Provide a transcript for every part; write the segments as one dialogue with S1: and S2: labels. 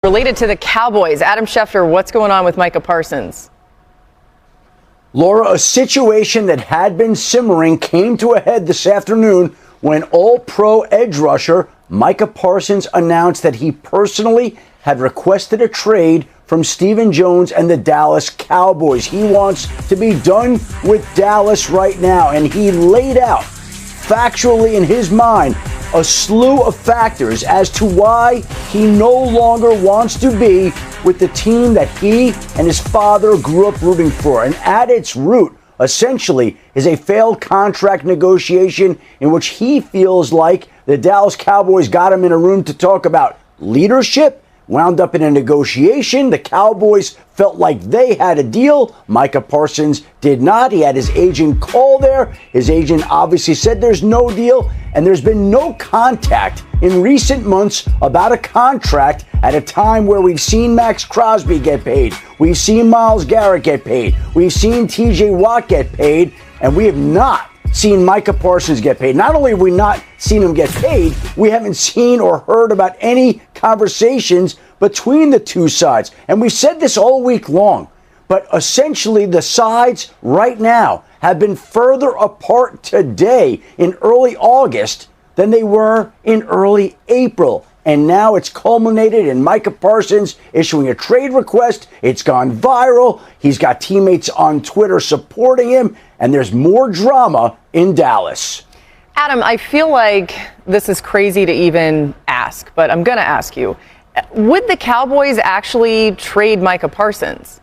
S1: Related to the Cowboys, Adam Schefter, what's going on with Micah Parsons?
S2: Laura, a situation that had been simmering came to a head this afternoon when All-Pro edge rusher Micah Parsons announced that he personally had requested a trade from Stephen Jones and the Dallas Cowboys. He wants to be done with Dallas right now, and he laid out factually in his mind a slew of factors as to why he no longer wants to be with the team that he and his father grew up rooting for. And at its root, essentially, is a failed contract negotiation in which he feels like the Dallas Cowboys got him in a room to talk about leadership, wound up in a negotiation. The Cowboys felt like they had a deal. Micah Parsons did not. He had his agent call there. His agent obviously said there's no deal, and there's been no contact in recent months about a contract at a time where we've seen Max Crosby get paid. We've seen Myles Garrett get paid. We've seen TJ Watt get paid, and we have not seen Micah Parsons get paid. Not only have we not seen him get paid, we haven't seen or heard about any conversations between the two sides. And we said this all week long, but essentially the sides right now have been further apart today in early August than they were in early April. And now it's culminated in Micah Parsons issuing a trade request. It's gone viral. He's got teammates on Twitter supporting him, and there's more drama in Dallas.
S1: Adam, I feel like this is crazy to even ask, but I'm going to ask you. Would the Cowboys actually trade Micah Parsons?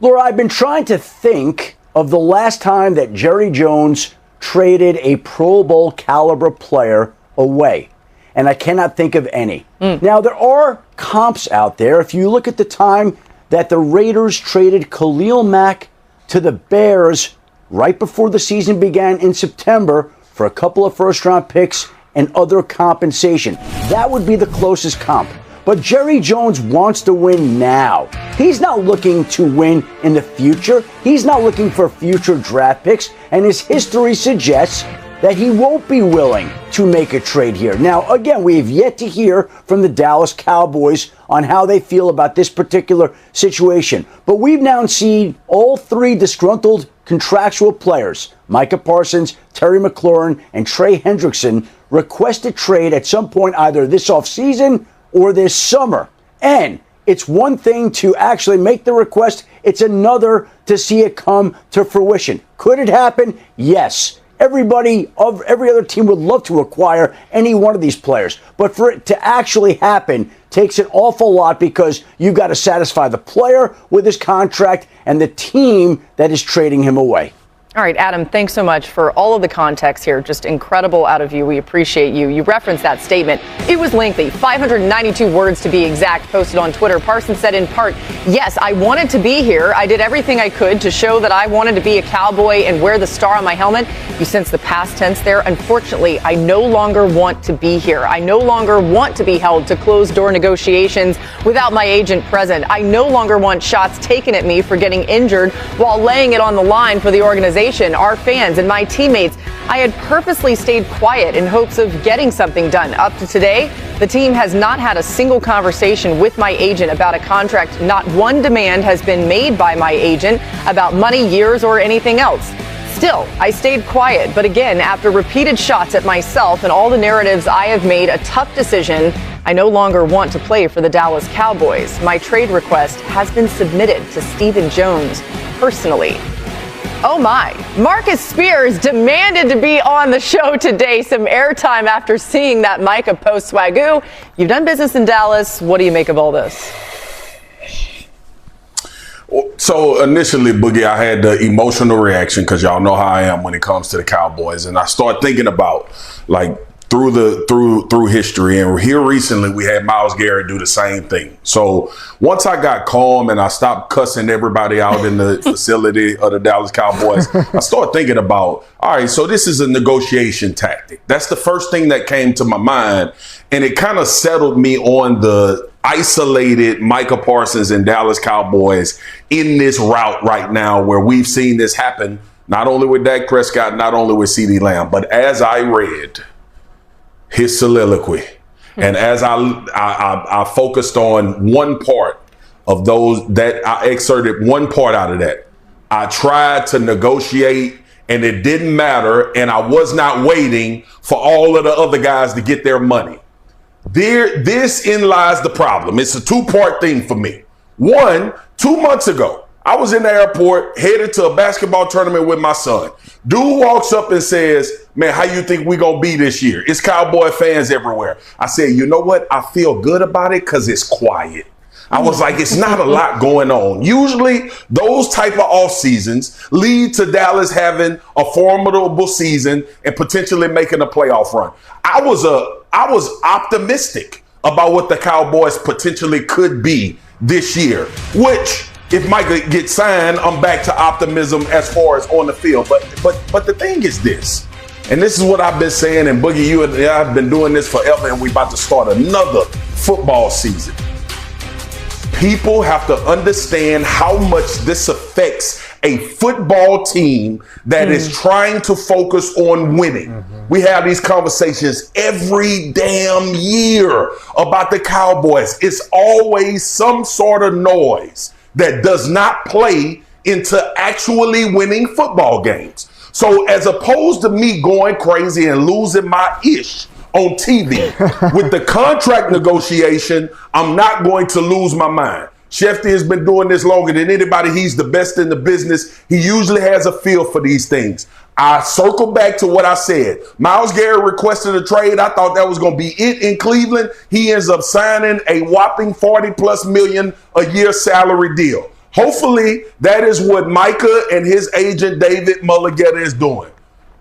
S2: Laura, I've been trying to think of the last time that Jerry Jones traded a Pro Bowl caliber player away, and I cannot think of any. Now, there are comps out there. If you look at the time that the Raiders traded Khalil Mack to the Bears right before the season began in September for a couple of first-round picks and other compensation, that would be the closest comp. But Jerry Jones wants to win now. He's not looking to win in the future. He's not looking for future draft picks, and his history suggests that he won't be willing to make a trade here. Now, again, we have yet to hear from the Dallas Cowboys on how they feel about this particular situation. But we've now seen all three disgruntled contractual players, Micah Parsons, Terry McLaurin, and Trey Hendrickson, request a trade at some point either this offseason or this summer. And it's one thing to actually make the request. It's another to see it come to fruition. Could it happen? Yes. Everybody of every other team would love to acquire any one of these players. But for it to actually happen takes an awful lot, because you've got to satisfy the player with his contract and the team that is trading him away.
S1: All right, Adam, thanks so much for all of the context here. Just incredible out of you. We appreciate you. You referenced that statement. It was lengthy, 592 words to be exact, posted on Twitter. Parsons said in part, yes, I wanted to be here. I did everything I could to show that I wanted to be a Cowboy and wear the star on my helmet. You sense the past tense there. Unfortunately, I no longer want to be here. I no longer want to be held to closed-door negotiations without my agent present. I no longer want shots taken at me for getting injured while laying it on the line for the organization, our fans, and my teammates. I had purposely stayed quiet in hopes of getting something done. Up to today, the team has not had a single conversation with my agent about a contract. Not one demand has been made by my agent about money, years, or anything else. Still, I stayed quiet, but again, after repeated shots at myself and all the narratives I have made, a tough decision. I no longer want to play for the Dallas Cowboys. My trade request has been submitted to Stephen Jones personally. Oh my, Marcus Spears demanded to be on the show today. Some airtime after seeing that Micah post. Swagoo, you've done business in Dallas. What do you make of all this?
S3: So initially, Boogie, I had the emotional reaction because y'all know how I am when it comes to the Cowboys. And I start thinking about, like, through history, and here recently we had Myles Garrett do the same thing. So once I got calm and I stopped cussing everybody out in the facility of the Dallas Cowboys, I started thinking about, all right, so this is a negotiation tactic. That's the first thing that came to my mind, and it kind of settled me on the isolated Micah Parsons and Dallas Cowboys in this route right now, where we've seen this happen not only with Dak Prescott, not only with CeeDee Lamb, but as I read his soliloquy, And as I focused on one part of those, that I excerpted one part out of that, I tried to negotiate, and it didn't matter, and I was not waiting for all of the other guys to get their money. This lies the problem. It's a two-part thing for me. One, 2 months ago, I was in the airport headed to a basketball tournament with my son. Dude walks up and says, man, how you think we gonna be this year? It's Cowboy fans everywhere. I said, you know what? I feel good about it because it's quiet. I was like, it's not a lot going on. Usually those type of off seasons lead to Dallas having a formidable season and potentially making a playoff run. I was optimistic about what the Cowboys potentially could be this year, which if Micah gets signed, I'm back to optimism as far as on the field. But the thing is this, and this is what I've been saying, and Boogie, you and I have been doing this forever, and we're about to start another football season. People have to understand how much this affects a football team that is trying to focus on winning. We have these conversations every damn year about the Cowboys. It's always some sort of noise that does not play into actually winning football games. So as opposed to me going crazy and losing my ish on TV with the contract negotiation, I'm not going to lose my mind. Shefty has been doing this longer than anybody. He's the best in the business. He usually has a feel for these things. I circle back to what I said. Myles Garrett requested a trade. I thought that was going to be it in Cleveland. He ends up signing a whopping $40+ million a year salary deal. Hopefully that is what Micah and his agent David Mulligetta is doing.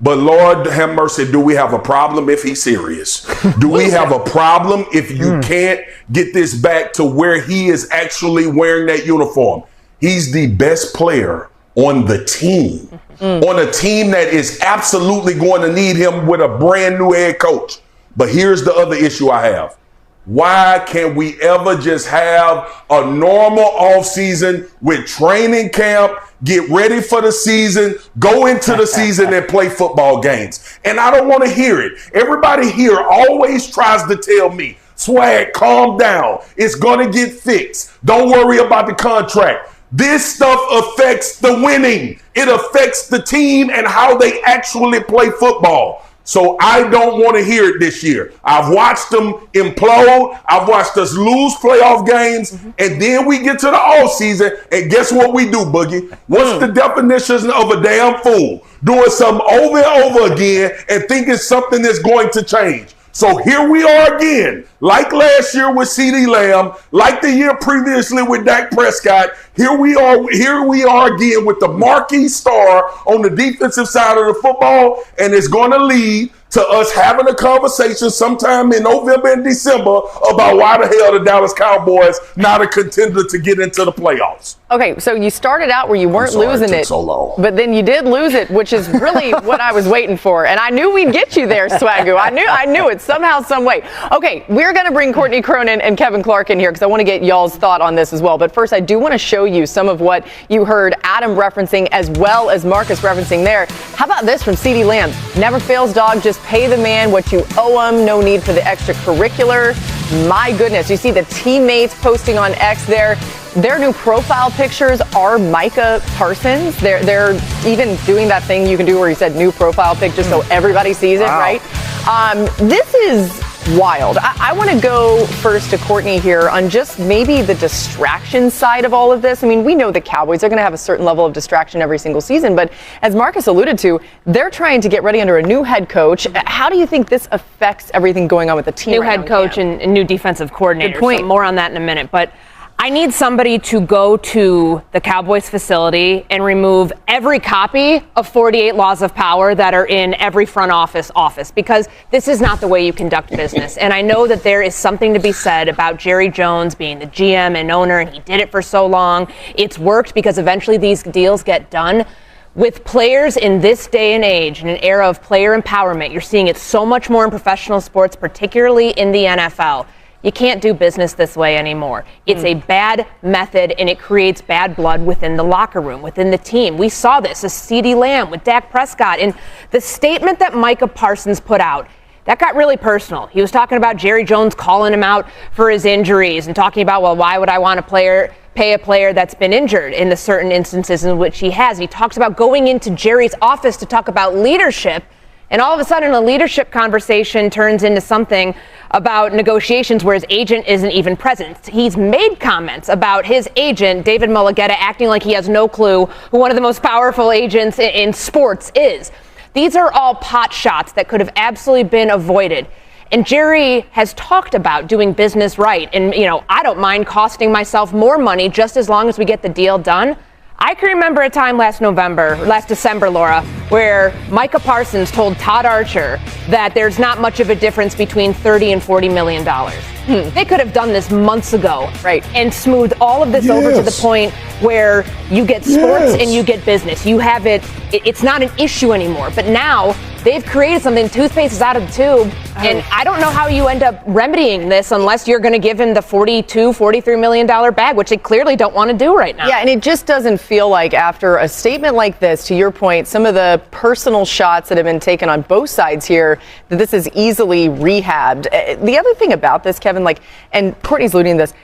S3: But Lord have mercy, do we have a problem if he's serious? Do we have a problem if you can't get this back to where he is actually wearing that uniform? He's the best player on the team, on a team that is absolutely going to need him with a brand new head coach. But here's the other issue I have. Why can't we ever just have a normal offseason with training camp, get ready for the season, go into the season and play football games? And I don't want to hear it. Everybody here always tries to tell me, Swag, calm down. It's going to get fixed. Don't worry about the contract. This stuff affects the winning. It affects the team and how they actually play football. So I don't want to hear it this year. I've watched them implode. I've watched us lose playoff games. And then we get to the offseason, and guess what we do, Boogie? What's the definition of a damn fool? Doing something over and over again and thinking something is going to change. So here we are again, like last year with CeeDee Lamb, like the year previously with Dak Prescott. Here we are again with the marquee star on the defensive side of the football, and it's going to lead to us having a conversation sometime in November and December about why the hell the Dallas Cowboys not a contender to get into the playoffs.
S1: Okay, so you started out where you weren't losing it,
S3: so long.
S1: but then you did lose it, which is really what I was waiting for. And I knew we'd get you there, Swagoo. I knew it somehow, some way. Okay, we're going to bring Courtney Cronin and Kevin Clark in here because I want to get y'all's thought on this as well. But first, I do want to show you some of what you heard Adam referencing as well as Marcus referencing there. How about this from CeeDee Lamb? Never fails, dog. Just pay the man what you owe him. No need for the extracurricular. My goodness, you see the teammates posting on X there. Their new profile pictures are Micah Parsons. They're even doing that thing you can do where you said new profile picture so everybody sees it, right? This is wild. I want to go first to Courtney here on just maybe the distraction side of all of this. I mean, we know the Cowboys are going to have a certain level of distraction every single season, but as Marcus alluded to, they're trying to get ready under a new head coach. How do you think this affects everything going on with the team?
S4: New head coach and new defensive coordinator.
S1: Good point.
S4: So more on that in a minute, but I need somebody to go to the Cowboys facility and remove every copy of 48 Laws of Power that are in every front office because this is not the way you conduct business. And I know that there is something to be said about Jerry Jones being the GM and owner, and he did it for so long. It's worked because eventually these deals get done. With players in this day and age, in an era of player empowerment, you're seeing it so much more in professional sports, particularly in the NFL. You can't do business this way anymore. It's a bad method, and it creates bad blood within the locker room, within the team. We saw this as CeeDee Lamb with Dak Prescott. And the statement that Micah Parsons put out, that got really personal. He was talking about Jerry Jones calling him out for his injuries and talking about, well, why would I want to pay a player that's been injured in the certain instances in which he has. He talks about going into Jerry's office to talk about leadership. And all of a sudden, a leadership conversation turns into something about negotiations where his agent isn't even present. He's made comments about his agent, David Mulugeta, acting like he has no clue who one of the most powerful agents in sports is. These are all pot shots that could have absolutely been avoided. And Jerry has talked about doing business right. And, I don't mind costing myself more money just as long as we get the deal done. I can remember a time last December, Laura, where Micah Parsons told Todd Archer that there's not much of a difference between $30 and $40 million. They could have done this months ago, right? And smoothed all of this over to the point where you get sports and you get business. You have it's not an issue anymore. But now they've created something. Toothpaste is out of the tube. And I don't know how you end up remedying this unless you're going to give him the $43 million bag, which they clearly don't want to do right now.
S1: Yeah, and it just doesn't feel like after a statement like this, to your point, some of the personal shots that have been taken on both sides here, that this is easily rehabbed. The other thing about this, Kevin, and Courtney's alluding to this,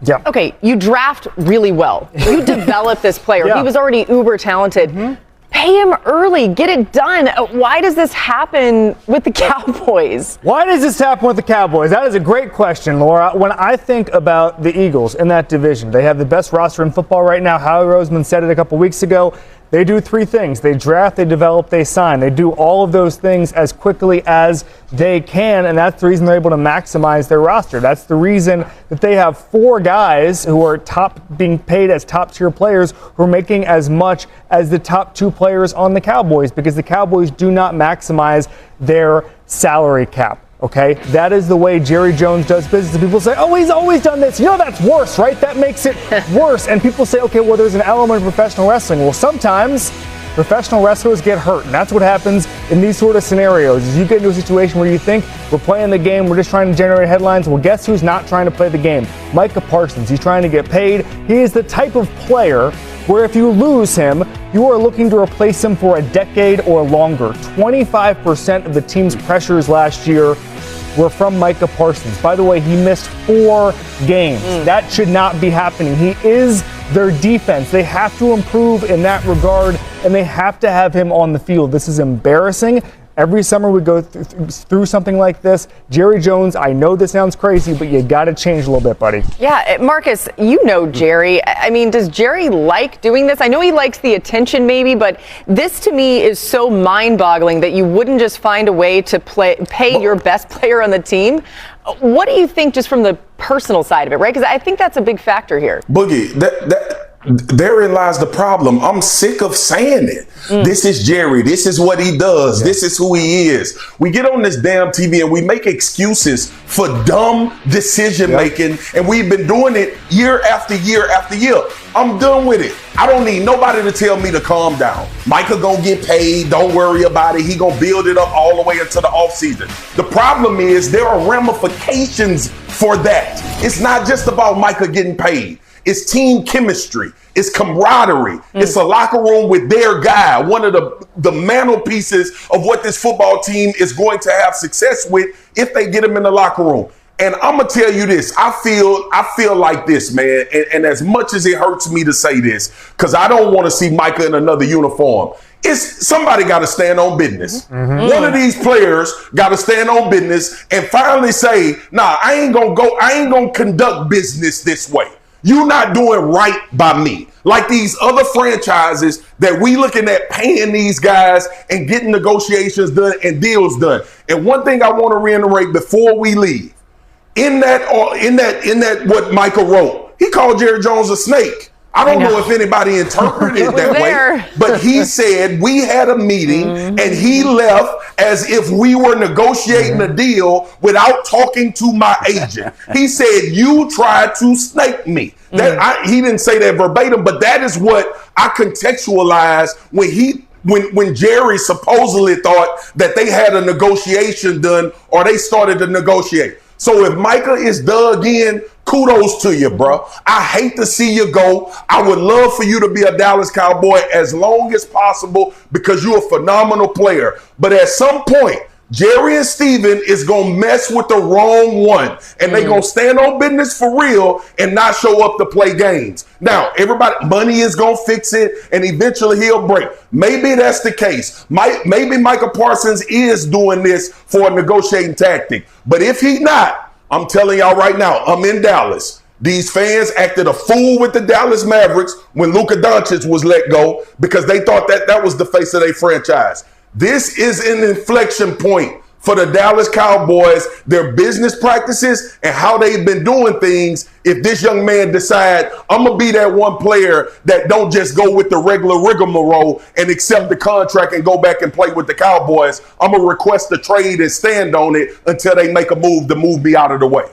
S5: yeah.
S1: Okay, you draft really well. You develop this player.
S5: Yeah.
S1: He was already uber talented. Pay him early. Get it done. Why does this happen with the Cowboys?
S5: Why does this happen with the Cowboys? That is a great question, Laura. When I think about the Eagles in that division, they have the best roster in football right now. Howie Roseman said it a couple weeks ago. They do three things. They draft, they develop, they sign. They do all of those things as quickly as they can, and that's the reason they're able to maximize their roster. That's the reason that they have four guys who are being paid as top-tier players who are making as much as the top two players on the Cowboys, because the Cowboys do not maximize their salary cap. Okay, that is the way Jerry Jones does business. And people say, oh, he's always done this. That's worse, right? That makes it worse. And people say, okay, well, there's an element of professional wrestling. Well, sometimes professional wrestlers get hurt. And that's what happens in these sort of scenarios. Is you get into a situation where you think we're playing the game, we're just trying to generate headlines. Well, guess who's not trying to play the game? Micah Parsons. He's trying to get paid. He is the type of player where if you lose him, you are looking to replace him for a decade or longer. 25% of the team's pressures last year were from Micah Parsons. By the way, he missed 4 games. That should not be happening. He is their defense. They have to improve in that regard, and they have to have him on the field. This is embarrassing. Every summer we go through something like this. Jerry Jones, I know this sounds crazy, but you got to change a little bit, buddy.
S1: Yeah, Marcus, you know Jerry. I mean, does Jerry like doing this? I know he likes the attention maybe, but this to me is so mind-boggling that you wouldn't just find a way to pay your best player on the team. What do you think just from the personal side of it, right? Because I think that's a big factor here.
S3: Boogie, therein lies the problem. I'm sick of saying it. This is Jerry. This is what he does. This is who he is. We get on this damn TV and we make excuses for dumb decision making, and we've been doing it year after year after year. I'm done with it. I don't need nobody to tell me to calm down. Micah gonna get paid. Don't worry about it. He gonna build it up all the way into the offseason. The problem is there are ramifications for that. It's not just about Micah getting paid. It's team chemistry. It's camaraderie. It's a locker room with their guy. One of the mantelpieces of what this football team is going to have success with if they get him in the locker room. And I'm going to tell you this. I feel like this, man. And as much as it hurts me to say this, because I don't want to see Micah in another uniform, somebody got to stand on business. One of these players got to stand on business and finally say, nah, I ain't going to conduct business this way. You're not doing right by me. Like these other franchises that we looking at paying these guys and getting negotiations done and deals done. And one thing I want to reiterate before we leave, in that what Micah wrote, he called Jerry Jones a snake. I don't know if anybody interpreted it that way, but he said we had a meeting and he left as if we were negotiating a deal without talking to my agent. He said, you tried to snake me. He didn't say that verbatim, but that is what I contextualized when Jerry supposedly thought that they had a negotiation done or they started to negotiate. So if Micah is dug in, kudos to you, bro. I hate to see you go. I would love for you to be a Dallas Cowboy as long as possible because you're a phenomenal player. But at some point, Jerry and Steven is going to mess with the wrong one. And they going to stand on business for real and not show up to play games. Now, everybody, money is going to fix it and eventually he'll break. Maybe that's the case. Maybe Micah Parsons is doing this for a negotiating tactic. But if he not, I'm telling y'all right now, I'm in Dallas. These fans acted a fool with the Dallas Mavericks when Luka Doncic was let go because they thought that was the face of their franchise. This is an inflection point for the Dallas Cowboys, their business practices and how they've been doing things. If this young man decide, I'm going to be that one player that don't just go with the regular rigmarole and accept the contract and go back and play with the Cowboys, I'm going to request a trade and stand on it until they make a move to move me out of the way.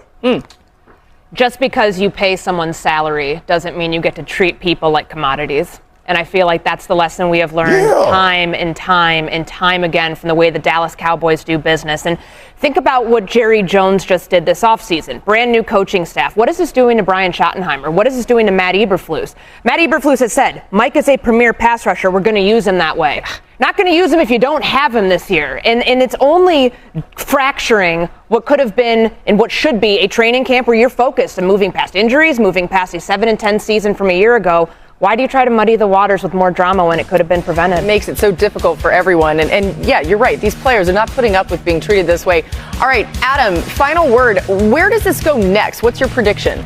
S4: Just because you pay someone's salary doesn't mean you get to treat people like commodities. And I feel like that's the lesson we have learned time and time and time again from the way the Dallas Cowboys do business. And think about what Jerry Jones just did this offseason. Brand new coaching staff. What is this doing to Brian Schottenheimer? What is this doing to Matt Eberflus? Matt Eberflus has said, Mike is a premier pass rusher. We're going to use him that way. Not going to use him if you don't have him this year. And it's only fracturing what could have been and what should be a training camp where you're focused on moving past injuries, moving past a 7-10 season from a year ago. Why do you try to muddy the waters with more drama when it could have been prevented?
S1: It makes it so difficult for everyone. And yeah, you're right. These players are not putting up with being treated this way. All right, Adam, final word. Where does this go next? What's your prediction?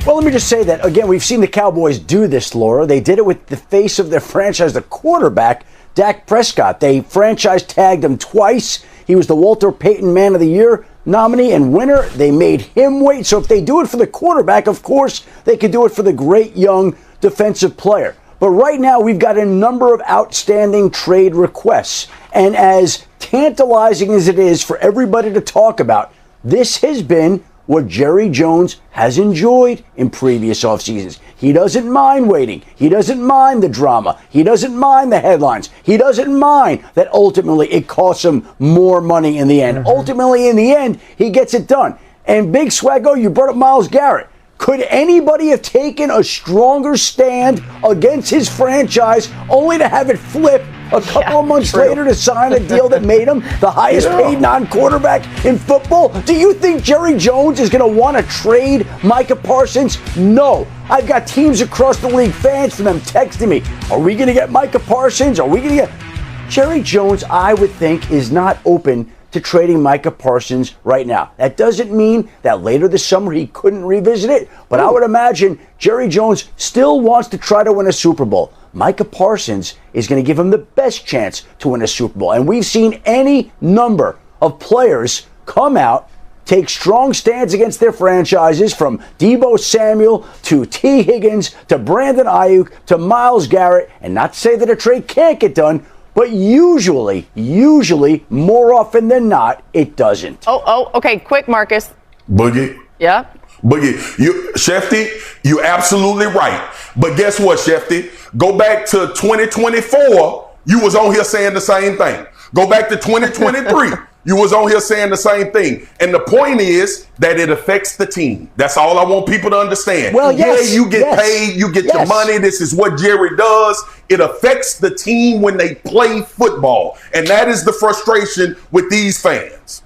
S2: Well, let me just say that, again, we've seen the Cowboys do this, Laura. They did it with the face of their franchise, the quarterback, Dak Prescott. They franchise tagged him twice. He was the Walter Payton Man of the Year nominee and winner. They made him wait. So if they do it for the quarterback, of course, they could do it for the great young defensive player. But right now, we've got a number of outstanding trade requests. And as tantalizing as it is for everybody to talk about, this has been what Jerry Jones has enjoyed in previous off seasons. He doesn't mind waiting. He doesn't mind the drama. He doesn't mind the headlines. He doesn't mind that ultimately it costs him more money in the end. Ultimately, in the end, he gets it done. And Big Swaggo, you brought up Myles Garrett. Could anybody have taken a stronger stand against his franchise only to have it flip a couple of months later to sign a deal that made him the highest paid non-quarterback in football? Do you think Jerry Jones is going to want to trade Micah Parsons? No. I've got teams across the league, fans from them texting me, are we going to get Micah Parsons? Are we going to get... Jerry Jones, I would think, is not open to trading Micah Parsons right now. That doesn't mean that later this summer he couldn't revisit it, but I would imagine Jerry Jones still wants to try to win a Super Bowl. Micah Parsons is going to give him the best chance to win a Super Bowl. And we've seen any number of players come out, take strong stands against their franchises, from Deebo Samuel to T. Higgins to Brandon Ayuk to Myles Garrett, and not to say that a trade can't get done, but usually, more often than not, it doesn't.
S1: Okay, quick, Marcus.
S3: Boogie.
S1: Yeah?
S3: Boogie, Shefty, you're absolutely right. But guess what, Shefty? Go back to 2024, you was on here saying the same thing. Go back to 2023, you was on here saying the same thing. And the point is that it affects the team. That's all I want people to understand.
S2: Well, yes,
S3: yeah, you get paid, you get your money. This is what Jerry does. It affects the team when they play football. And that is the frustration with these fans.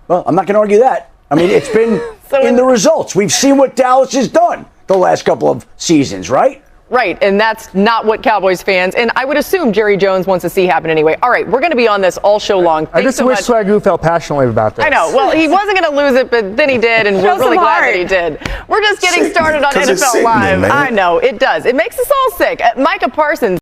S2: Well, I'm not going to argue that. I mean, it's been in the results. We've seen what Dallas has done the last couple of seasons, right?
S1: Right, and that's not what Cowboys fans, and I would assume Jerry Jones wants to see happen anyway. All right, we're going to be on this all show long.
S5: I just wish Swagoo felt passionately about this.
S1: I know. Well, he wasn't going to lose it, but then he did, and we're really glad that he did. We're just getting started on NFL Live. I know, it does. It makes us all sick. Micah Parsons.